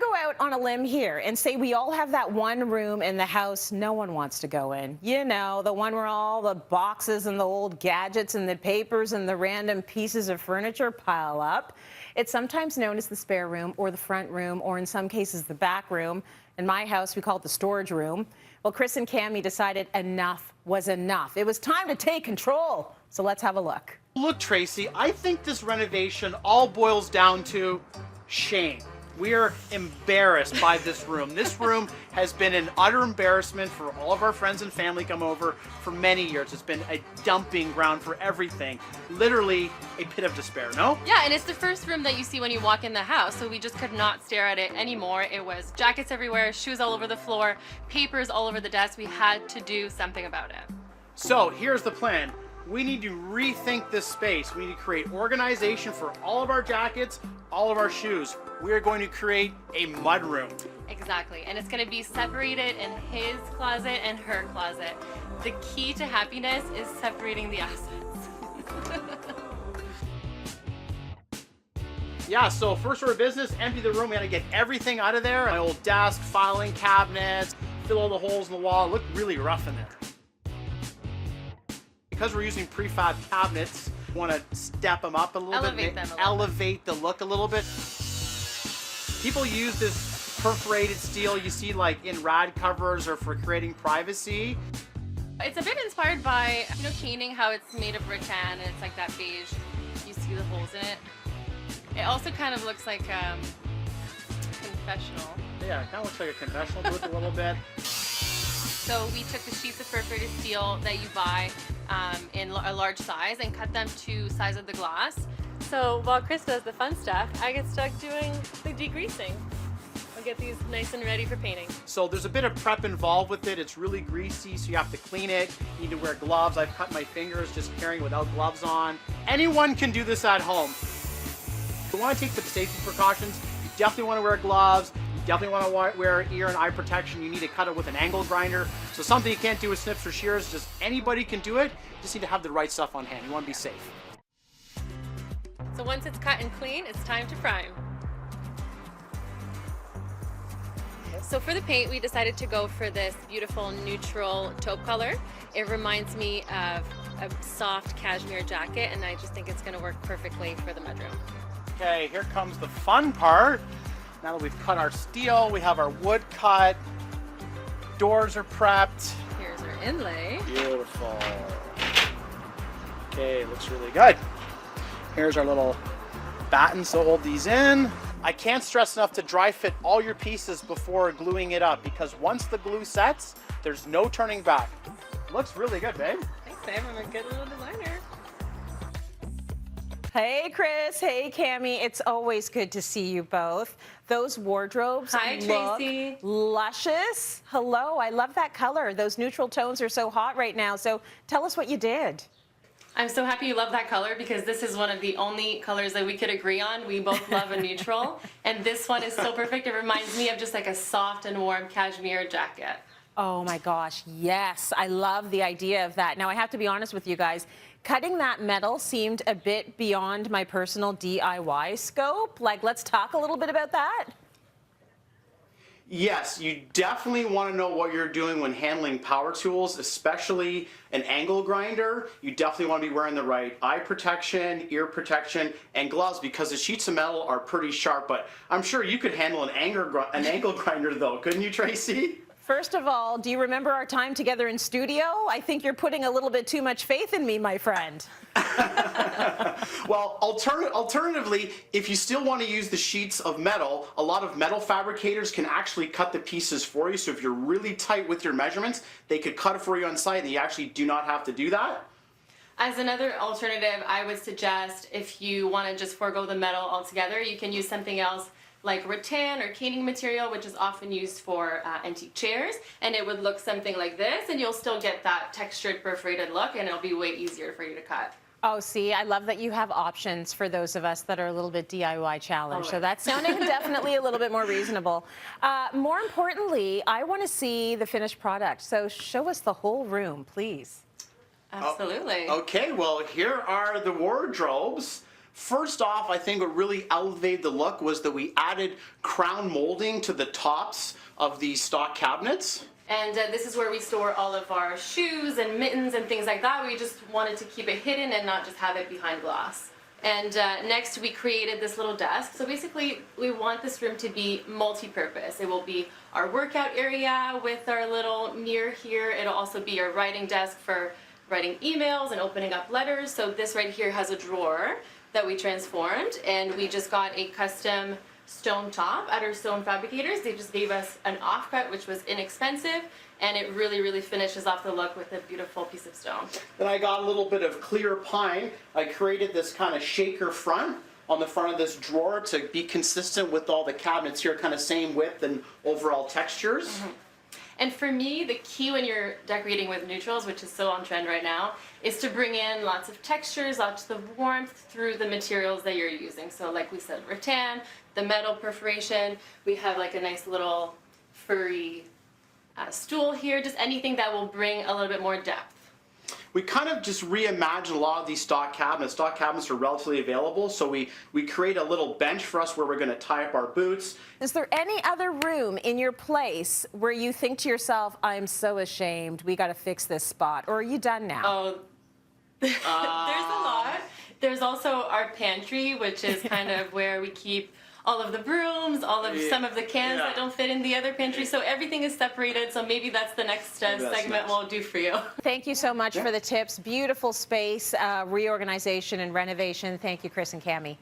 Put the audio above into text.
go out on a limb here and say we all have that one room in the house no one wants to go in. You know, the one where all the boxes and the old gadgets and the papers and the random pieces of furniture pile up. It's sometimes known as the spare room or the front room, or in some cases the back room. In my house, we call it the storage room. Well, Chris and Cami decided enough was enough. It was time to take control. So let's have a look. Look, Tracy, I think this renovation all boils down to shame. We are embarrassed by this room. This room has been an utter embarrassment for all of our friends and family come over for many years. It's been a dumping ground for everything. Literally a pit of despair, no? Yeah, and it's the first room that you see when you walk in the house, so we just could not stare at it anymore. It was jackets everywhere, shoes all over the floor, papers all over the desk. We had to do something about it. So here's the plan. We need to rethink this space. We need to create organization for all of our jackets, all of our shoes. We are going to create a mudroom. Exactly, and it's going to be separated in his closet and her closet. The key to happiness is separating the assets. Yeah, so first order of business, empty the room. We gotta get everything out of there. My old desk, filing cabinets, fill all the holes in the wall. It looked really rough in there. Because we're using prefab cabinets, we want to step them up a little bit, elevate the look a little bit. People use this perforated steel you see like in rad covers or for creating privacy. It's a bit inspired by, you know, caning, how it's made of rattan and it's like that beige. You see the holes in it. It also kind of looks like confessional. Yeah, it kind of looks like a confessional booth a little bit. So we took the sheets of perforated steel that you buy in a large size and cut them to size of the glass. So while Chris does the fun stuff, I get stuck doing the degreasing. I'll get these nice and ready for painting. So there's a bit of prep involved with it. It's really greasy, so you have to clean it. You need to wear gloves. I've cut my fingers just carrying without gloves on. Anyone can do this at home. If you want to take the safety precautions, you definitely want to wear gloves. You definitely want to wear ear and eye protection. You need to cut it with an angle grinder. So something you can't do with snips or shears, just anybody can do it. You just need to have the right stuff on hand. You want to be safe. So once it's cut and clean, it's time to prime. So for the paint, we decided to go for this beautiful neutral taupe color. It reminds me of a soft cashmere jacket, and I just think it's going to work perfectly for the mudroom. Okay, here comes the fun part. Now that we've cut our steel, we have our wood cut. Doors are prepped. Here's our inlay. Beautiful. Okay, looks really good. Here's our little battens to hold these in. I can't stress enough to dry fit all your pieces before gluing it up, because once the glue sets, there's no turning back. Looks really good, babe. Thanks, babe. I'm a good little designer. Hey, Chris. Hey, Cami. It's always good to see you both. Those wardrobes look Tracy. luscious. Hello. I love that color. Those neutral tones are so hot right now. So tell us what you did. I'm so happy you love that color, because this is one of the only colors that we could agree on. We both love a neutral, and this one is so perfect. It reminds me of just like a soft and warm cashmere jacket. Oh my gosh, yes. I love the idea of that. Now, I have to be honest with you guys. Cutting that metal seemed a bit beyond my personal DIY scope. Like, let's talk a little bit about that. Yes, you definitely want to know what you're doing when handling power tools, especially an angle grinder. You definitely want to be wearing the right eye protection, ear protection, and gloves, because the sheets of metal are pretty sharp. But I'm sure you could handle an angle grinder though, couldn't you, Tracy? First of all, do you remember our time together in studio? I think you're putting a little bit too much faith in me, my friend. Well, alternatively, if you still want to use the sheets of metal, a lot of metal fabricators can actually cut the pieces for you. So if you're really tight with your measurements, they could cut it for you on site, and you actually do not have to do that. As another alternative, I would suggest, if you want to just forego the metal altogether, you can use something else like rattan or caning material, which is often used for antique chairs, and it would look something like this, and you'll still get that textured perforated look, and it'll be way easier for you to cut. Oh, see, I love that you have options for those of us that are a little bit DIY challenged. Oh, So that's sounding definitely a little bit more reasonable. More importantly, I want to see the finished product. So show us the whole room, please. Absolutely. Okay, well, here are the wardrobes. First off, I think what really elevated the look was that we added crown molding to the tops of these stock cabinets. And this is where we store all of our shoes and mittens and things like that. We just wanted to keep it hidden and not just have it behind glass. And next we created this little desk. So basically we want this room to be multi-purpose. It will be our workout area with our little mirror here. It'll also be our writing desk for writing emails and opening up letters. So this right here has a drawer that we transformed, and we just got a custom stone top at our stone fabricators. They just gave us an offcut, which was inexpensive, and it really finishes off the look with a beautiful piece of stone. Then I got a little bit of clear pine. I created this kind of shaker front on the front of this drawer to be consistent with all the cabinets here, kind of same width and overall textures. Mm-hmm. And for me, the key when you're decorating with neutrals, which is so on trend right now, is to bring in lots of textures, lots of warmth through the materials that you're using. So like we said, rattan, the metal perforation, we have like a nice little furry stool here, just anything that will bring a little bit more depth. We kind of just reimagined a lot of these stock cabinets. Stock cabinets are relatively available, so we create a little bench for us where we're going to tie up our boots. Is there any other room in your place where you think to yourself, I'm so ashamed, we got to fix this spot, or are you done now? Oh, there's a lot. There's also our pantry, which is kind of where we keep all of the brooms, all of some of the cans that don't fit in the other pantry. So everything is separated. So maybe that's the next segment we'll do for you. Thank you so much for the tips. Beautiful space, reorganization and renovation. Thank you, Chris and Cami.